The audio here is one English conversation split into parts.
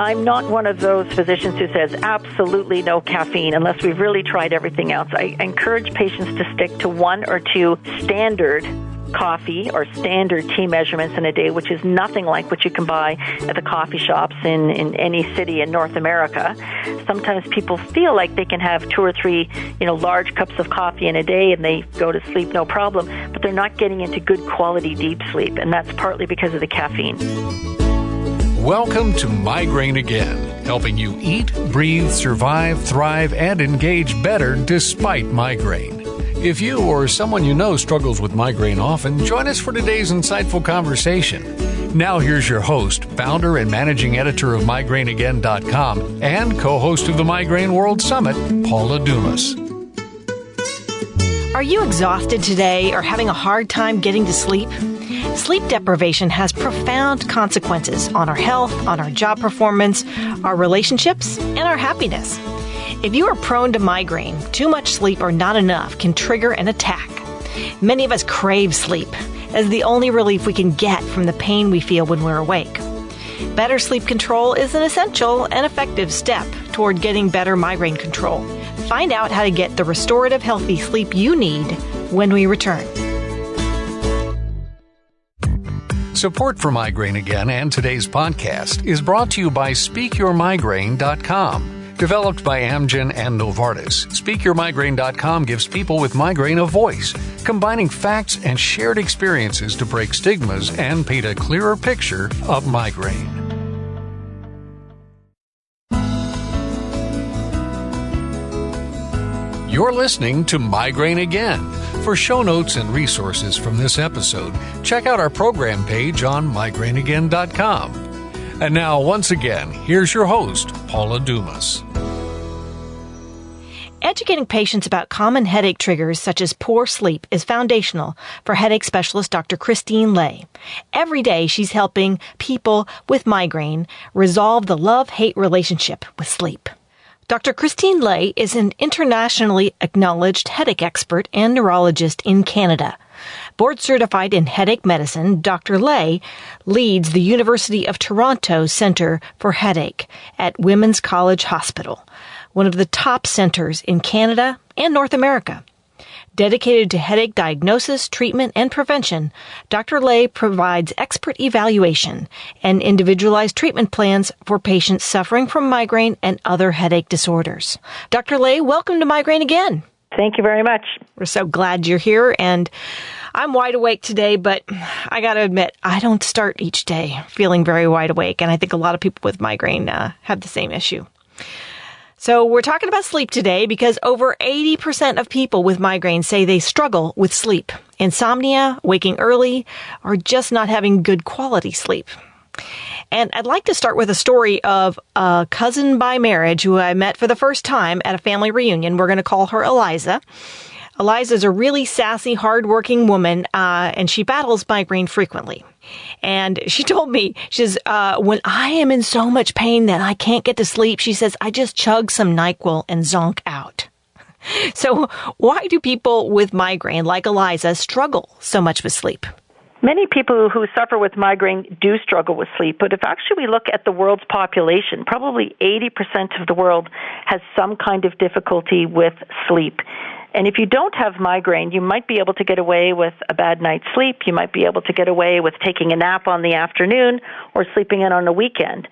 I'm not one of those physicians who says absolutely no caffeine unless we've really tried everything else. I encourage patients to stick to 1 or 2 standard coffee or standard tea measurements in a day, which is nothing like what you can buy at the coffee shops in any city in North America. Sometimes people feel like they can have 2 or 3, large cups of coffee in a day and they go to sleep no problem, but they're not getting into good quality deep sleep, and that's partly because of the caffeine. Welcome to Migraine Again, helping you eat, breathe, survive, thrive, and engage better despite migraine. If you or someone you know struggles with migraine often, join us for today's insightful conversation. Now here's your host, founder and managing editor of migraineagain.com and co-host of the Migraine World Summit, Paula Dumas. Are you exhausted today or having a hard time getting to sleep? Sleep deprivation has profound consequences on our health, on our job performance, our relationships, and our happiness. If you are prone to migraine, too much sleep or not enough can trigger an attack. Many of us crave sleep as the only relief we can get from the pain we feel when we're awake. Better sleep control is an essential and effective step toward getting better migraine control. Find out how to get the restorative, healthy sleep you need when we return. Support for Migraine Again and today's podcast is brought to you by SpeakYourMigraine.com. Developed by Amgen and Novartis, SpeakYourMigraine.com gives people with migraine a voice, combining facts and shared experiences to break stigmas and paint a clearer picture of migraine. You're listening to Migraine Again. For show notes and resources from this episode, check out our program page on migraineagain.com. And now, once again, here's your host, Paula Dumas. Educating patients about common headache triggers such as poor sleep is foundational for headache specialist Dr. Christine Lay. Every day she's helping people with migraine resolve the love-hate relationship with sleep. Dr. Christine Lay is an internationally acknowledged headache expert and neurologist in Canada. Board certified in headache medicine, Dr. Lay leads the University of Toronto Centre for Headache at Women's College Hospital, one of the top centers in Canada and North America. Dedicated to headache diagnosis, treatment, and prevention, Dr. Lay provides expert evaluation and individualized treatment plans for patients suffering from migraine and other headache disorders. Dr. Lay, welcome to Migraine Again. Thank you very much. We're so glad you're here, and I'm wide awake today, but I got to admit, I don't start each day feeling very wide awake, and I think a lot of people with migraine have the same issue. So we're talking about sleep today because over 80% of people with migraine say they struggle with sleep, insomnia, waking early, or just not having good quality sleep. And I'd like to start with a story of a cousin by marriage who I met for the first time at a family reunion. We're going to call her Eliza. Eliza's a really sassy, hardworking woman, and she battles migraine frequently. And she told me, she says, when I am in so much pain that I can't get to sleep, she says, I just chug some NyQuil and zonk out. So why do people with migraine like Eliza struggle so much with sleep? Many people who suffer with migraine do struggle with sleep, but if actually we look at the world's population, probably 80% of the world has some kind of difficulty with sleep. And if you don't have migraine, you might be able to get away with a bad night's sleep. You might be able to get away with taking a nap on the afternoon or sleeping in on a weekend.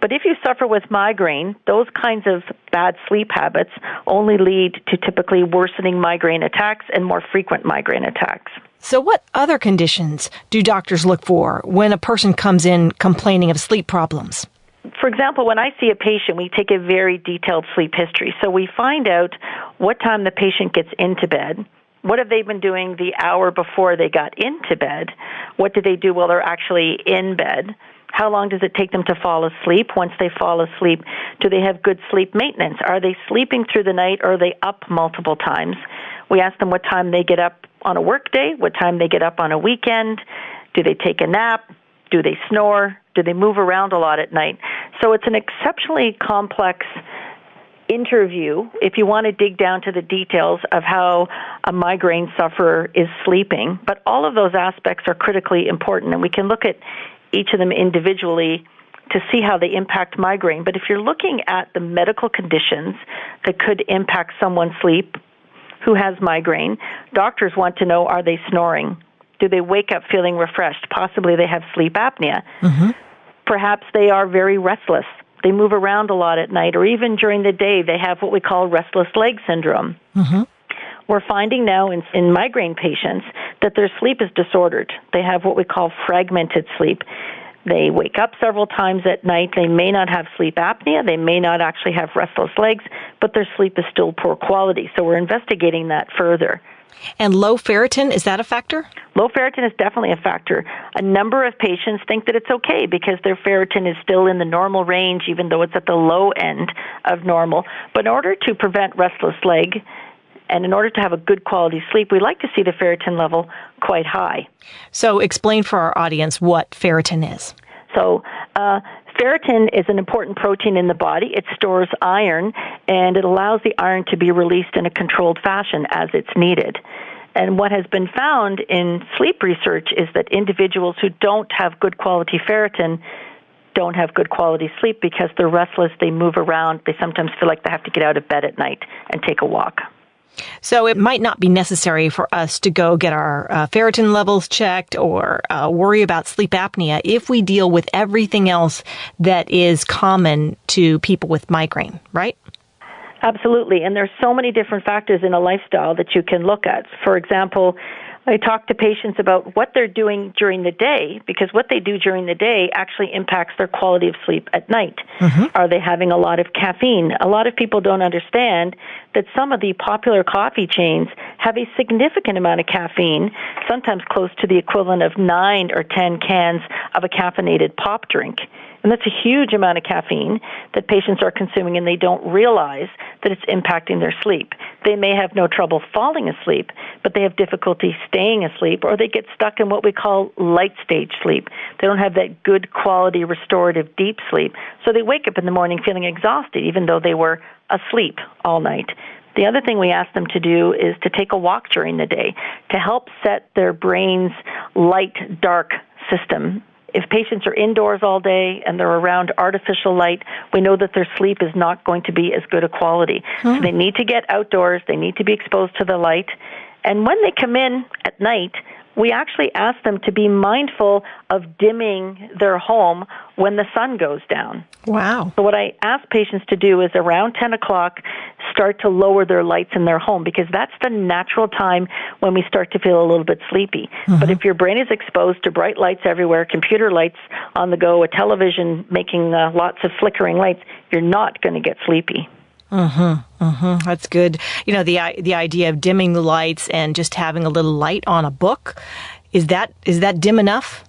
But if you suffer with migraine, those kinds of bad sleep habits only lead to typically worsening migraine attacks and more frequent migraine attacks. So what other conditions do doctors look for when a person comes in complaining of sleep problems? For example, when I see a patient, we take a very detailed sleep history. So we find out what time the patient gets into bed, what have they been doing the hour before they got into bed, what do they do while they're actually in bed, how long does it take them to fall asleep? Once they fall asleep, do they have good sleep maintenance? Are they sleeping through the night or are they up multiple times? We ask them what time they get up on a work day, what time they get up on a weekend, do they take a nap, do they snore, do they move around a lot at night? So it's an exceptionally complex interview if you want to dig down to the details of how a migraine sufferer is sleeping. But all of those aspects are critically important, and we can look at each of them individually to see how they impact migraine. But if you're looking at the medical conditions that could impact someone's sleep who has migraine, doctors want to know, are they snoring? Do they wake up feeling refreshed? Possibly they have sleep apnea. Mm-hmm. Perhaps they are very restless. They move around a lot at night, or even during the day they have what we call restless leg syndrome. Mm-hmm. We're finding now in migraine patients that their sleep is disordered. They have what we call fragmented sleep. They wake up several times at night. They may not have sleep apnea. They may not actually have restless legs, but their sleep is still poor quality. So we're investigating that further. And low ferritin, is that a factor? Low ferritin is definitely a factor. A number of patients think that it's okay because their ferritin is still in the normal range, even though it's at the low end of normal. But in order to prevent restless leg, and in order to have a good quality sleep, we like to see the ferritin level quite high. So explain for our audience what ferritin is. So ferritin is an important protein in the body. It stores iron, and it allows the iron to be released in a controlled fashion as it's needed. And what has been found in sleep research is that individuals who don't have good quality ferritin don't have good quality sleep because they're restless, they move around, they sometimes feel like they have to get out of bed at night and take a walk. So it might not be necessary for us to go get our ferritin levels checked or worry about sleep apnea if we deal with everything else that is common to people with migraine, right? Absolutely. And there's so many different factors in a lifestyle that you can look at. For example, I talk to patients about what they're doing during the day, because what they do during the day actually impacts their quality of sleep at night. Mm-hmm. Are they having a lot of caffeine? A lot of people don't understand that some of the popular coffee chains have a significant amount of caffeine, sometimes close to the equivalent of 9 or 10 cans of a caffeinated pop drink. And that's a huge amount of caffeine that patients are consuming, and they don't realize that it's impacting their sleep. They may have no trouble falling asleep, but they have difficulty staying asleep, or they get stuck in what we call light stage sleep. They don't have that good quality restorative deep sleep, so they wake up in the morning feeling exhausted, even though they were asleep all night. The other thing we ask them to do is to take a walk during the day to help set their brain's light-dark system. If patients are indoors all day and they're around artificial light, we know that their sleep is not going to be as good a quality. So they need to get outdoors. They need to be exposed to the light. And when they come in at night, we actually ask them to be mindful of dimming their home when the sun goes down. Wow. So what I ask patients to do is around 10 o'clock, start to lower their lights in their home, because that's the natural time when we start to feel a little bit sleepy. Mm-hmm. But if your brain is exposed to bright lights everywhere, computer lights on the go, a television making lots of flickering lights, you're not going to get sleepy. Mm-hmm. Mm-hmm. That's good. You know, the idea of dimming the lights and just having a little light on a book, is that dim enough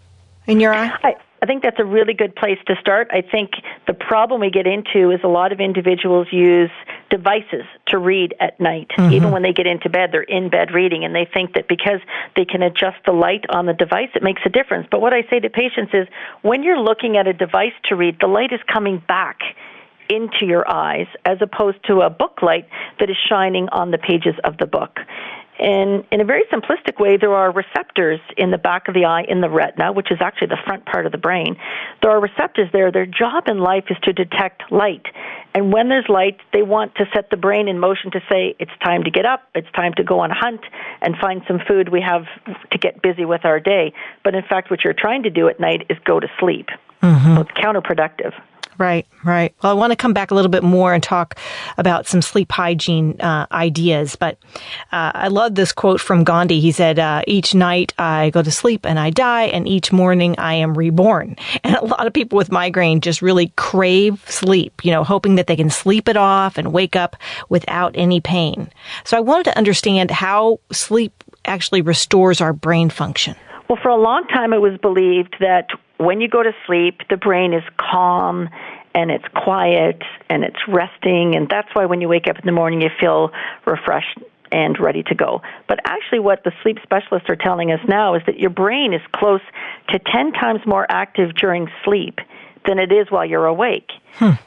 in your eye? I think that's a really good place to start. I think the problem we get into is a lot of individuals use devices to read at night. Mm-hmm. Even when they get into bed, they're in bed reading, and they think that because they can adjust the light on the device, it makes a difference. But what I say to patients is, when you're looking at a device to read, the light is coming back into your eyes as opposed to a book light that is shining on the pages of the book. And in a very simplistic way, there are receptors in the back of the eye in the retina, which is actually the front part of the brain. There are receptors there. Their job in life is to detect light. And when there's light, they want to set the brain in motion to say, it's time to get up, it's time to go on a hunt and find some food. We have to get busy with our day. But in fact, what you're trying to do at night is go to sleep. Mm-hmm. So it's counterproductive. Right, right. Well, I want to come back a little bit more and talk about some sleep hygiene ideas, but I love this quote from Gandhi. He said, each night I go to sleep and I die, and each morning I am reborn. And a lot of people with migraine just really crave sleep, you know, hoping that they can sleep it off and wake up without any pain. So I wanted to understand how sleep actually restores our brain function. Well, for a long time it was believed that when you go to sleep, the brain is calm and it's quiet and it's resting, and that's why when you wake up in the morning you feel refreshed and ready to go. But actually what the sleep specialists are telling us now is that your brain is close to 10 times more active during sleep than it is while you're awake.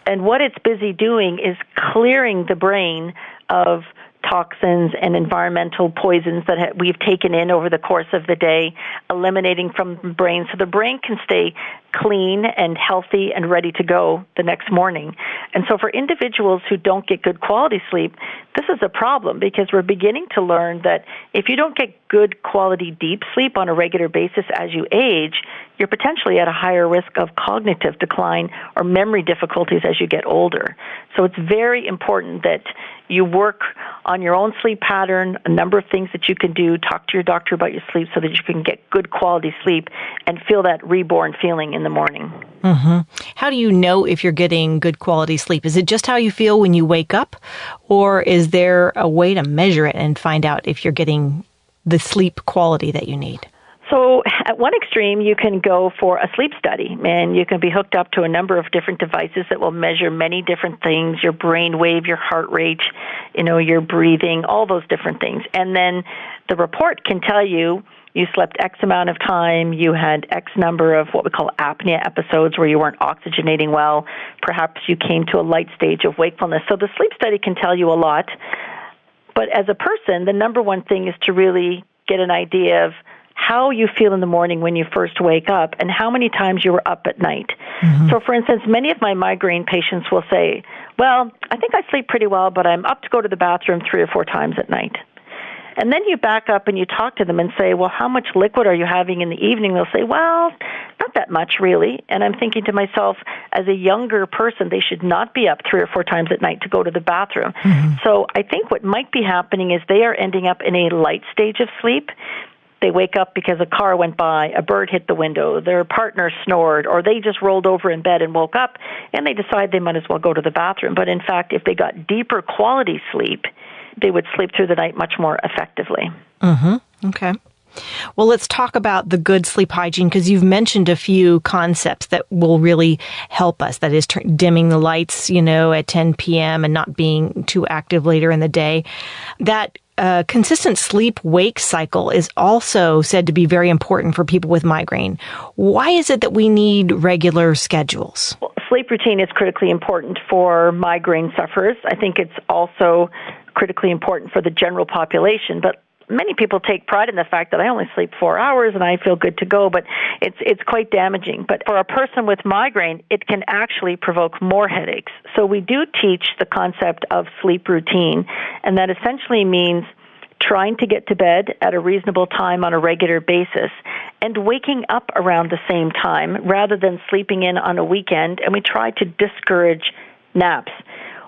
And what it's busy doing is clearing the brain of toxins and environmental poisons that we've taken in over the course of the day, eliminating from the brain so the brain can stay clean and healthy and ready to go the next morning. And so for individuals who don't get good quality sleep, this is a problem because we're beginning to learn that if you don't get good quality deep sleep on a regular basis as you age, you're potentially at a higher risk of cognitive decline or memory difficulties as you get older. So it's very important that you work on your own sleep pattern, a number of things that you can do, talk to your doctor about your sleep so that you can get good quality sleep and feel that reborn feeling in the morning. Mm-hmm. How do you know if you're getting good quality sleep? Is it just how you feel when you wake up, or is there a way to measure it and find out if you're getting the sleep quality that you need? So at one extreme, you can go for a sleep study, and you can be hooked up to a number of different devices that will measure many different things, your brain wave, your heart rate, your breathing, all those different things. And then the report can tell you slept X amount of time, you had X number of what we call apnea episodes where you weren't oxygenating well, perhaps you came to a light stage of wakefulness. So the sleep study can tell you a lot. But as a person, the number one thing is to really get an idea of how you feel in the morning when you first wake up and how many times you were up at night. Mm-hmm. So, for instance, many of my migraine patients will say, well, I think I sleep pretty well, but I'm up to go to the bathroom 3 or 4 times at night. And then you back up and you talk to them and say, well, how much liquid are you having in the evening? They'll say, well, not that much, really. And I'm thinking to myself, as a younger person, they should not be up 3 or 4 times at night to go to the bathroom. Mm-hmm. So I think what might be happening is they are ending up in a light stage of sleep. They wake up because a car went by, a bird hit the window, their partner snored, or they just rolled over in bed and woke up, and they decide they might as well go to the bathroom. But in fact, if they got deeper quality sleep, they would sleep through the night much more effectively. Mm-hmm. Okay. Well, let's talk about the good sleep hygiene, because you've mentioned a few concepts that will really help us. That is dimming the lights, at 10 p.m. and not being too active later in the day. That consistent sleep-wake cycle is also said to be very important for people with migraine. Why is it that we need regular schedules? Well, sleep routine is critically important for migraine sufferers. I think it's also critically important for the general population, but many people take pride in the fact that I only sleep 4 hours and I feel good to go, but it's quite damaging. But for a person with migraine, it can actually provoke more headaches. So we do teach the concept of sleep routine, and that essentially means trying to get to bed at a reasonable time on a regular basis and waking up around the same time rather than sleeping in on a weekend, and we try to discourage naps.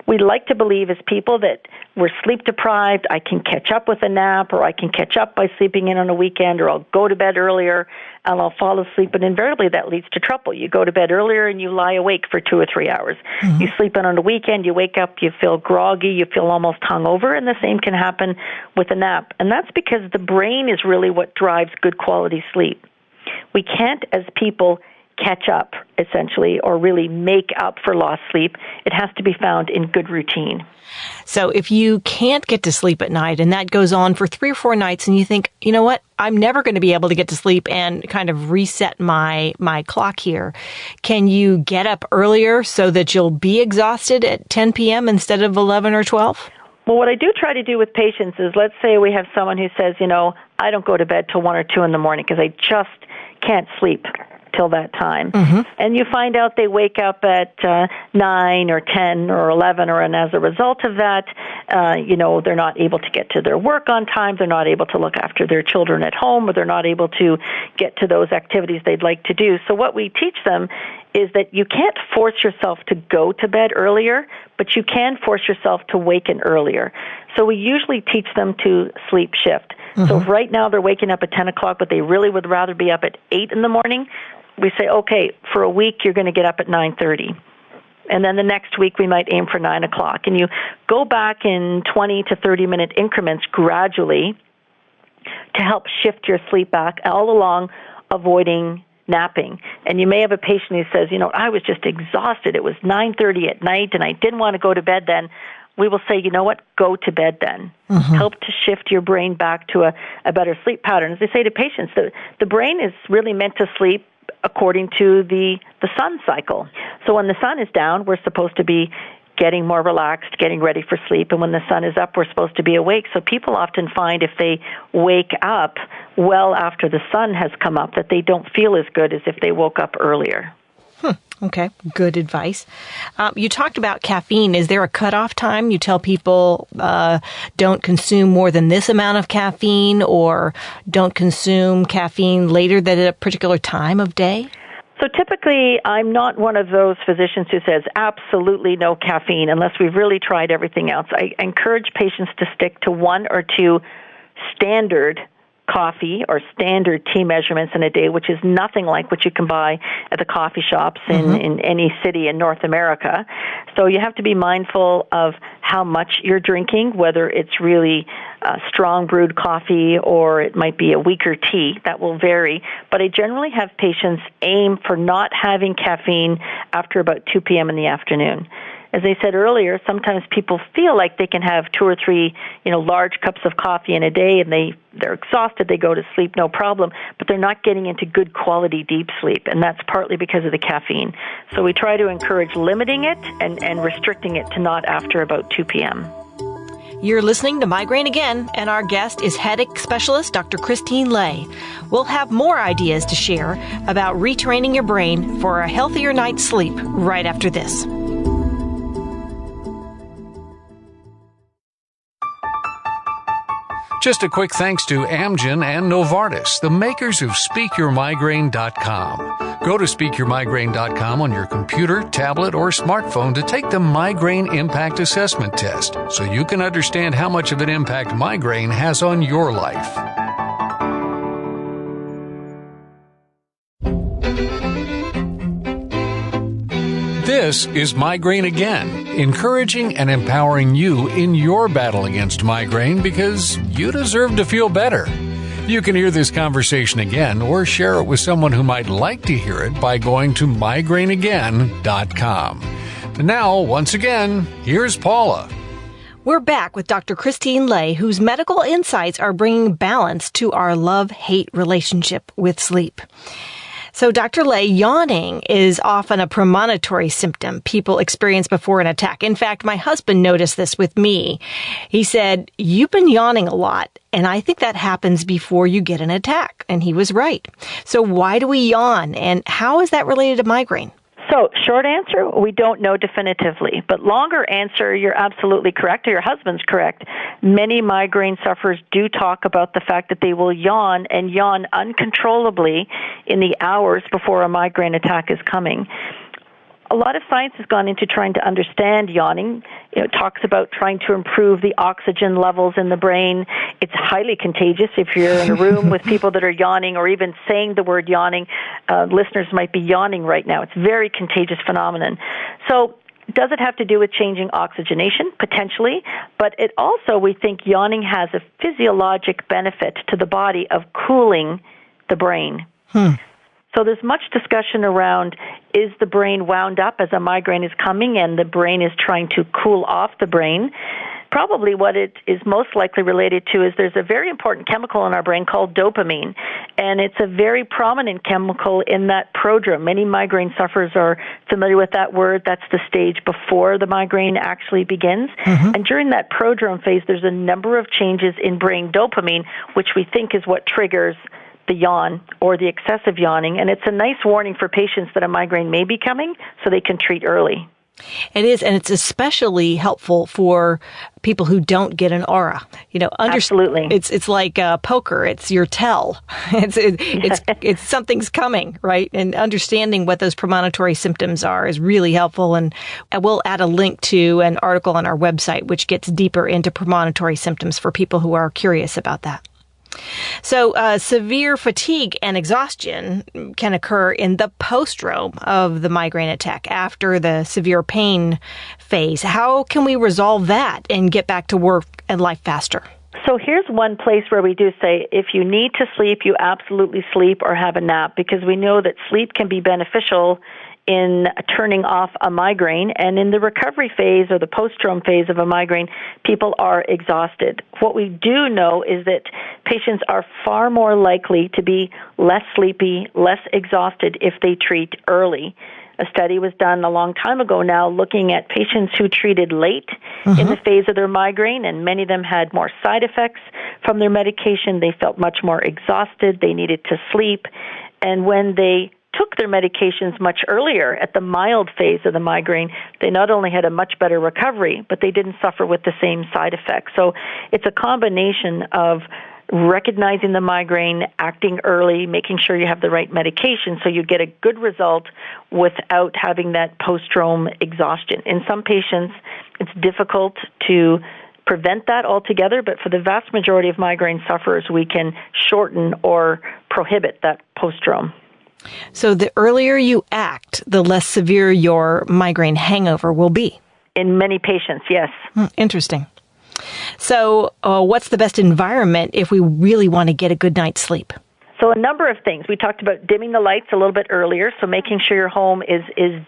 We like to believe as people that we're sleep deprived, I can catch up with a nap, or I can catch up by sleeping in on a weekend, or I'll go to bed earlier and I'll fall asleep, but invariably that leads to trouble. You go to bed earlier and you lie awake for 2 or 3 hours. Mm-hmm. You sleep in on a weekend, you wake up, you feel groggy, you feel almost hungover, and the same can happen with a nap. And that's because the brain is really what drives good quality sleep. We can't, as people, catch up, essentially, or really make up for lost sleep. It has to be found in good routine. So if you can't get to sleep at night and that goes on for 3 or 4 nights and you think, you know what, I'm never going to be able to get to sleep and kind of reset my clock here, can you get up earlier so that you'll be exhausted at 10 p.m. instead of 11 or 12? Well, what I do try to do with patients is, let's say we have someone who says, I don't go to bed till 1 or 2 in the morning because I just can't sleep till that time. Mm-hmm. And you find out they wake up at 9 or 10 or 11, and as a result of that, they're not able to get to their work on time, they're not able to look after their children at home, or they're not able to get to those activities they'd like to do. So what we teach them is that you can't force yourself to go to bed earlier, but you can force yourself to waken earlier. So we usually teach them to sleep shift. Mm-hmm. So if right now they're waking up at 10 o'clock, but they really would rather be up at 8 in the morning, we say, okay, for a week you're going to get up at 9:30. And then the next week we might aim for 9 o'clock. And you go back in 20 to 30-minute increments gradually to help shift your sleep back, all along avoiding napping. And you may have a patient who says, I was just exhausted. It was 9:30 at night and I didn't want to go to bed then. We will say, go to bed then. Mm-hmm. Help to shift your brain back to a better sleep pattern. As they say to patients, the brain is really meant to sleep according to the sun cycle. So when the sun is down, we're supposed to be getting more relaxed, getting ready for sleep. And when the sun is up, we're supposed to be awake. So people often find if they wake up well after the sun has come up that they don't feel as good as if they woke up earlier. Okay, good advice. You talked about caffeine. Is there a cutoff time? You tell people don't consume more than this amount of caffeine, or don't consume caffeine later than a particular time of day? So typically, I'm not one of those physicians who says absolutely no caffeine unless we've really tried everything else. I encourage patients to stick to 1 or 2 standard coffee or standard tea measurements in a day, which is nothing like what you can buy at the coffee shops in any city in North America. So you have to be mindful of how much you're drinking, whether it's really strong brewed coffee or it might be a weaker tea. That will vary. But I generally have patients aim for not having caffeine after about 2 p.m. in the afternoon. As I said earlier, sometimes people feel like they can have 2 or 3, large cups of coffee in a day, and they're exhausted. They go to sleep, no problem, but they're not getting into good quality deep sleep, and that's partly because of the caffeine. So we try to encourage limiting it and restricting it to not after about 2 p.m. You're listening to Migraine Again, and our guest is headache specialist Dr. Christine Lay. We'll have more ideas to share about retraining your brain for a healthier night's sleep right after this. Just a quick thanks to Amgen and Novartis, the makers of SpeakYourMigraine.com. Go to SpeakYourMigraine.com on your computer, tablet, or smartphone to take the Migraine Impact Assessment Test so you can understand how much of an impact migraine has on your life. This is Migraine Again, encouraging and empowering you in your battle against migraine because you deserve to feel better. You can hear this conversation again or share it with someone who might like to hear it by going to migraineagain.com. Now, once again, here's Paula. We're back with Dr. Christine Lay, whose medical insights are bringing balance to our love-hate relationship with sleep. So, Dr. Lay, yawning is often a premonitory symptom people experience before an attack. In fact, my husband noticed this with me. He said, "You've been yawning a lot, and I think that happens before you get an attack." And he was right. So why do we yawn, and how is that related to migraine? So, short answer, we don't know definitively. But longer answer, you're absolutely correct, or your husband's correct. Many migraine sufferers do talk about the fact that they will yawn and yawn uncontrollably in the hours before a migraine attack is coming. A lot of science has gone into trying to understand yawning. It talks about trying to improve the oxygen levels in the brain. It's highly contagious. If you're in a room with people that are yawning or even saying the word yawning, listeners might be yawning right now. It's a very contagious phenomenon. So does it have to do with changing oxygenation? Potentially. But it also, we think yawning has a physiologic benefit to the body of cooling the brain. So there's much discussion around, is the brain wound up as a migraine is coming and the brain is trying to cool off the brain? Probably what it is most likely related to is there's a very important chemical in our brain called dopamine, and it's a very prominent chemical in that prodrome. Many migraine sufferers are familiar with that word. That's the stage before the migraine actually begins. And during that prodrome phase, there's a number of changes in brain dopamine, which we think is what triggers the yawn or the excessive yawning. And it's a nice warning for patients that a migraine may be coming so they can treat early. It is, and it's especially helpful for people who don't get an aura. Absolutely. It's like poker. It's your tell. It's something's coming, right? And understanding what those premonitory symptoms are is really helpful. And we'll add a link to an article on our website which gets deeper into premonitory symptoms for people who are curious about that. So severe fatigue and exhaustion can occur in the postdrome of the migraine attack after the severe pain phase. How can we resolve that and get back to work and life faster? So here's one place where we do say if you need to sleep, you absolutely sleep or have a nap, because we know that sleep can be beneficial in turning off a migraine. And in the recovery phase or the post-drome phase of a migraine, people are exhausted. What we do know is that patients are far more likely to be less sleepy, less exhausted if they treat early. A study was done a long time ago now looking at patients who treated late in the phase of their migraine, and many of them had more side effects from their medication. They felt much more exhausted. They needed to sleep. And when they took their medications much earlier at the mild phase of the migraine, they not only had a much better recovery, but they didn't suffer with the same side effects. So it's a combination of recognizing the migraine, acting early, making sure you have the right medication so you get a good result without having that post-stroke exhaustion. In some patients, it's difficult to prevent that altogether, but for the vast majority of migraine sufferers, we can shorten or prohibit that post-stroke. So the earlier you act, the less severe your migraine hangover will be. In many patients, yes. Interesting. So what's the best environment if we really want to get a good night's sleep? So a number of things. We talked about dimming the lights a little bit earlier, so making sure your home is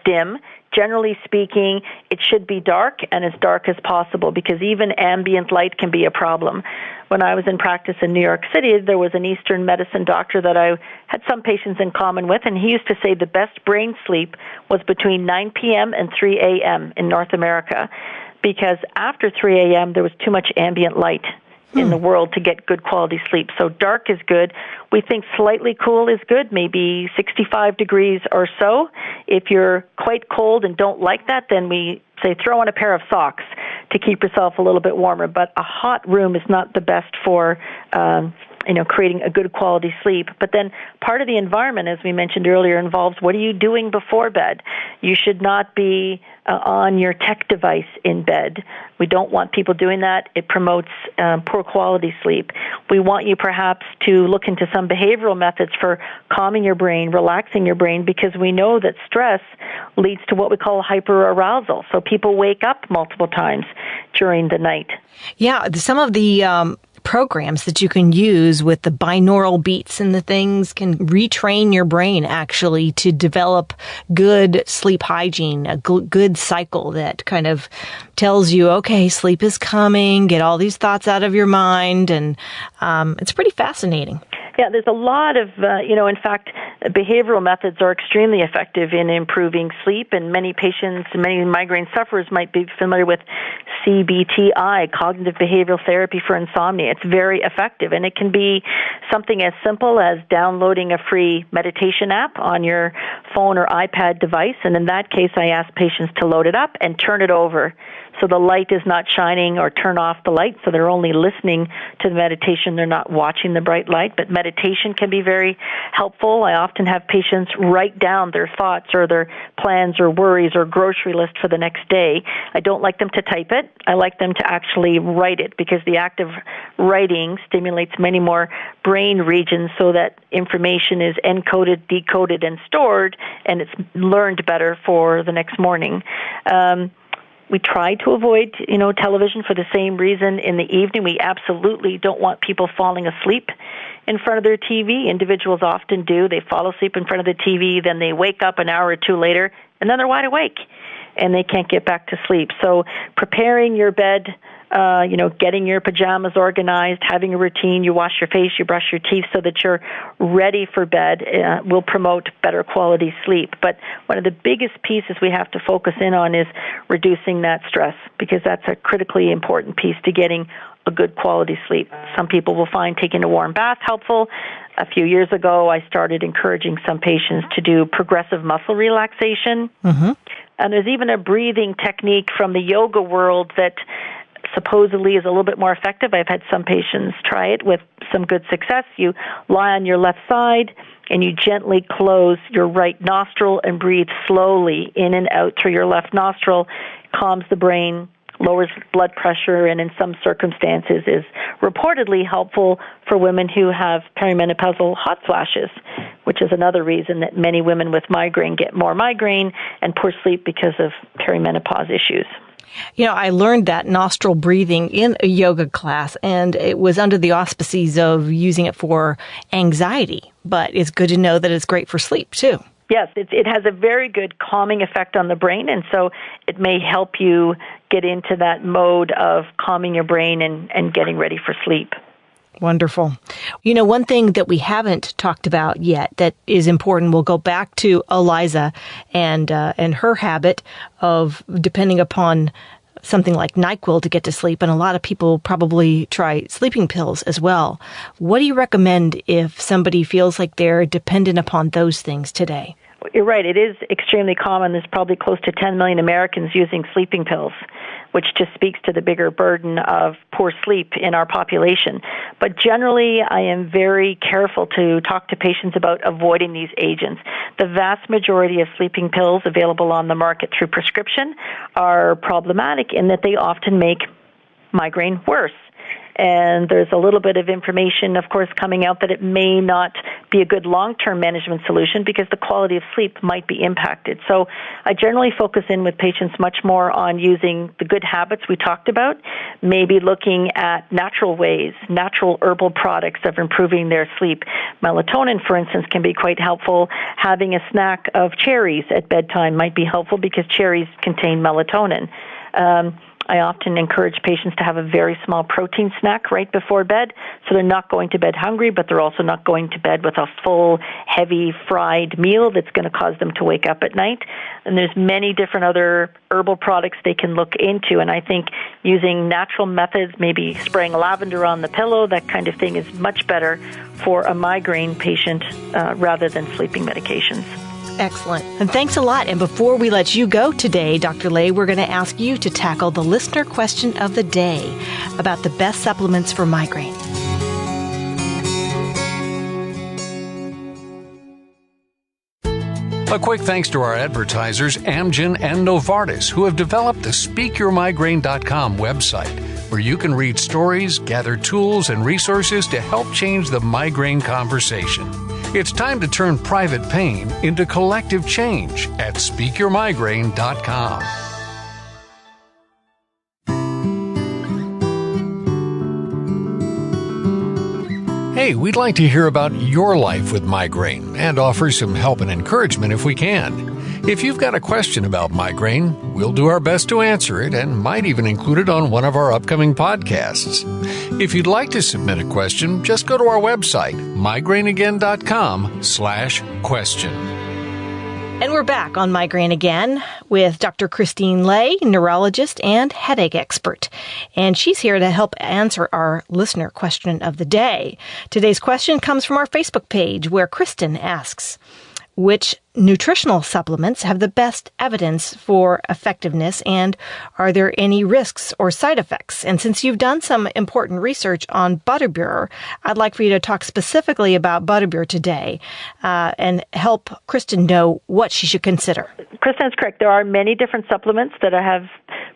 dim. Generally speaking, it should be dark and as dark as possible because even ambient light can be a problem. When I was in practice in New York City, there was an Eastern medicine doctor that I had some patients in common with, and he used to say the best brain sleep was between 9 p.m. and 3 a.m. in North America because after 3 a.m. there was too much ambient light in the world to get good quality sleep. So dark is good. We think slightly cool is good, maybe 65 degrees or so. If you're quite cold and don't like that, then we say throw on a pair of socks to keep yourself a little bit warmer. But a hot room is not the best for creating a good quality sleep. But then part of the environment, as we mentioned earlier, involves what are you doing before bed? You should not be on your tech device in bed. We don't want people doing that. It promotes poor quality sleep. We want you perhaps to look into some behavioral methods for calming your brain, relaxing your brain, because we know that stress leads to what we call hyperarousal. So people wake up multiple times during the night. Yeah, some of the programs that you can use with the binaural beats and the things can retrain your brain actually to develop good sleep hygiene, a good cycle that kind of tells you, okay, sleep is coming, get all these thoughts out of your mind, and it's pretty fascinating. Yeah, there's a lot of, in fact, behavioral methods are extremely effective in improving sleep, and many patients, many migraine sufferers might be familiar with CBTI, cognitive behavioral therapy for insomnia. It's very effective, and it can be something as simple as downloading a free meditation app on your phone or iPad device, and in that case, I ask patients to load it up and turn it over so the light is not shining, or turn off the light so they're only listening to the meditation. They're not watching the bright light. But meditation can be very helpful. I often have patients write down their thoughts or their plans or worries or grocery list for the next day. I don't like them to type it. I like them to actually write it because the act of writing stimulates many more brain regions so that information is encoded, decoded, and stored, and it's learned better for the next morning. We try to avoid, television for the same reason in the evening. We absolutely don't want people falling asleep in front of their TV. Individuals often do. They fall asleep in front of the TV, then they wake up an hour or two later, and then they're wide awake, and they can't get back to sleep. So preparing your bed, getting your pajamas organized, having a routine, you wash your face, you brush your teeth so that you're ready for bed will promote better quality sleep. But one of the biggest pieces we have to focus in on is reducing that stress because that's a critically important piece to getting a good quality sleep. Some people will find taking a warm bath helpful. A few years ago, I started encouraging some patients to do progressive muscle relaxation. Mm-hmm. And there's even a breathing technique from the yoga world that supposedly is a little bit more effective. I've had some patients try it with some good success. You lie on your left side and you gently close your right nostril and breathe slowly in and out through your left nostril. Calms the brain, lowers blood pressure, and in some circumstances is reportedly helpful for women who have perimenopausal hot flashes, which is another reason that many women with migraine get more migraine and poor sleep because of perimenopause issues. I learned that nostril breathing in a yoga class, and it was under the auspices of using it for anxiety. But it's good to know that it's great for sleep, too. Yes, it has a very good calming effect on the brain, and so it may help you get into that mode of calming your brain and getting ready for sleep. Wonderful. You know, one thing that we haven't talked about yet that is important, we'll go back to Eliza and her habit of depending upon something like NyQuil to get to sleep, and a lot of people probably try sleeping pills as well. What do you recommend if somebody feels like they're dependent upon those things today? You're right. It is extremely common. There's probably close to 10 million Americans using sleeping pills, which just speaks to the bigger burden of poor sleep in our population. But generally, I am very careful to talk to patients about avoiding these agents. The vast majority of sleeping pills available on the market through prescription are problematic in that they often make migraine worse. And there's a little bit of information, of course, coming out that it may not be a good long-term management solution because the quality of sleep might be impacted. So I generally focus in with patients much more on using the good habits we talked about, maybe looking at natural ways, natural herbal products of improving their sleep. Melatonin, for instance, can be quite helpful. Having a snack of cherries at bedtime might be helpful because cherries contain melatonin. I often encourage patients to have a very small protein snack right before bed, so they're not going to bed hungry, but they're also not going to bed with a full, heavy, fried meal that's going to cause them to wake up at night. And there's many different other herbal products they can look into, and I think using natural methods, maybe spraying lavender on the pillow, that kind of thing is much better for a migraine patient rather than sleeping medications. Excellent. And thanks a lot. And before we let you go today, Dr. Lay, we're going to ask you to tackle the listener question of the day about the best supplements for migraine. A quick thanks to our advertisers, Amgen and Novartis, who have developed the SpeakYourMigraine.com website, where you can read stories, gather tools, and resources to help change the migraine conversation. It's time to turn private pain into collective change at SpeakYourMigraine.com. Hey, we'd like to hear about your life with migraine and offer some help and encouragement if we can. If you've got a question about migraine, we'll do our best to answer it and might even include it on one of our upcoming podcasts. If you'd like to submit a question, just go to our website, migraineagain.com/question. And we're back on Migraine Again with Dr. Christine Lay, neurologist and headache expert. And she's here to help answer our listener question of the day. Today's question comes from our Facebook page where Kristen asks, which nutritional supplements have the best evidence for effectiveness, and are there any risks or side effects? And since you've done some important research on butterbur, I'd like for you to talk specifically about butterbur today and help Kristen know what she should consider. Kristen is correct. There are many different supplements that have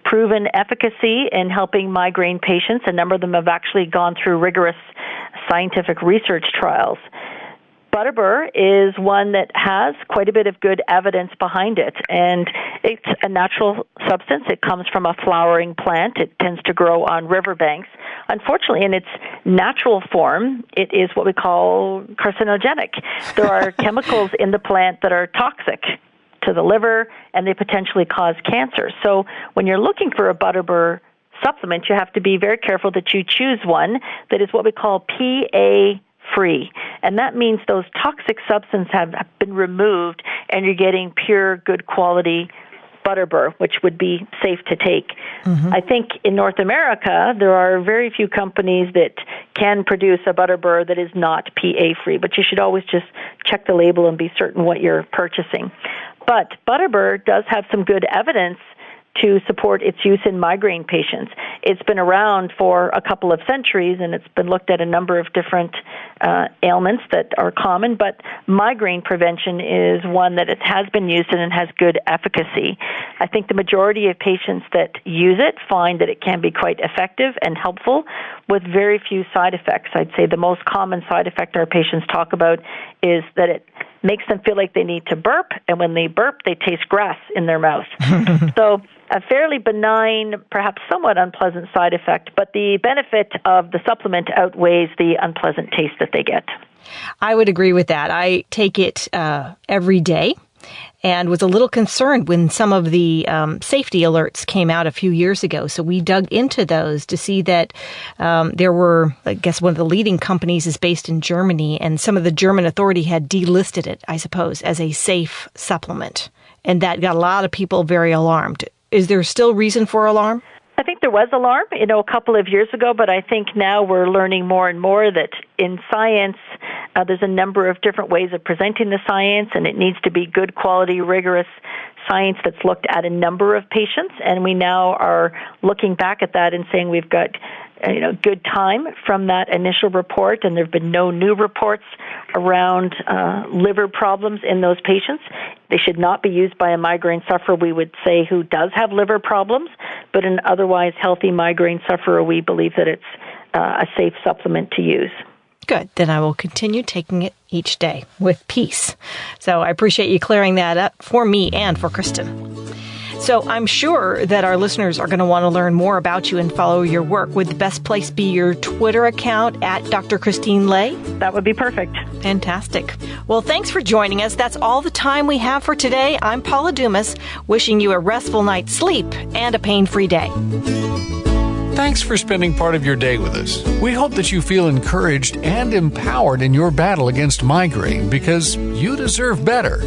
proven efficacy in helping migraine patients. A number of them have actually gone through rigorous scientific research trials. Butterbur is one that has quite a bit of good evidence behind it, and it's a natural substance. It comes from a flowering plant. It tends to grow on riverbanks. Unfortunately, in its natural form, it is what we call carcinogenic. There are chemicals in the plant that are toxic to the liver, and they potentially cause cancer. So when you're looking for a butterbur supplement, you have to be very careful that you choose one that is what we call PA-free. And that means those toxic substances have been removed and you're getting pure, good quality butterbur, which would be safe to take. Mm-hmm. I think in North America, there are very few companies that can produce a butterbur that is not PA-free, but you should always just check the label and be certain what you're purchasing. But butterbur does have some good evidence to support its use in migraine patients. It's been around for a couple of centuries, and it's been looked at a number of different ailments that are common, but migraine prevention is one that it has been used in and has good efficacy. I think the majority of patients that use it find that it can be quite effective and helpful with very few side effects. I'd say the most common side effect our patients talk about is that it makes them feel like they need to burp, and when they burp, they taste grass in their mouth. So a fairly benign, perhaps somewhat unpleasant side effect, but the benefit of the supplement outweighs the unpleasant taste that they get. I would agree with that. I take it every day. and was a little concerned when some of the safety alerts came out a few years ago. So we dug into those to see that there were, I guess one of the leading companies is based in Germany, and some of the German authority had delisted it, I suppose, as a safe supplement. And that got a lot of people very alarmed. Is there still reason for alarm? I think there was alarm, a couple of years ago, but I think now we're learning more and more that in science, there's a number of different ways of presenting the science, and it needs to be good quality, rigorous science that's looked at a number of patients, and we now are looking back at that and saying we've got good time from that initial report, and there have been no new reports around liver problems in those patients. They should not be used by a migraine sufferer, we would say, who does have liver problems, but an otherwise healthy migraine sufferer, we believe that it's a safe supplement to use. Good. Then I will continue taking it each day with peace. So I appreciate you clearing that up for me and for Kristen. So I'm sure that our listeners are going to want to learn more about you and follow your work. Would the best place be your Twitter account at Dr. Christine Lay? That would be perfect. Fantastic. Well, thanks for joining us. That's all the time we have for today. I'm Paula Dumas, wishing you a restful night's sleep and a pain-free day. Thanks for spending part of your day with us. We hope that you feel encouraged and empowered in your battle against migraine because you deserve better.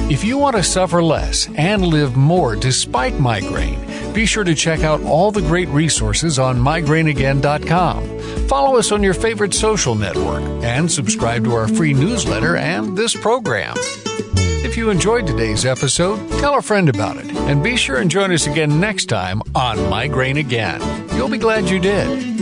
If you want to suffer less and live more despite migraine, be sure to check out all the great resources on migraineagain.com. Follow us on your favorite social network and subscribe to our free newsletter and this program. If you enjoyed today's episode, tell a friend about it, and be sure and join us again next time on Migraine Again. You'll be glad you did.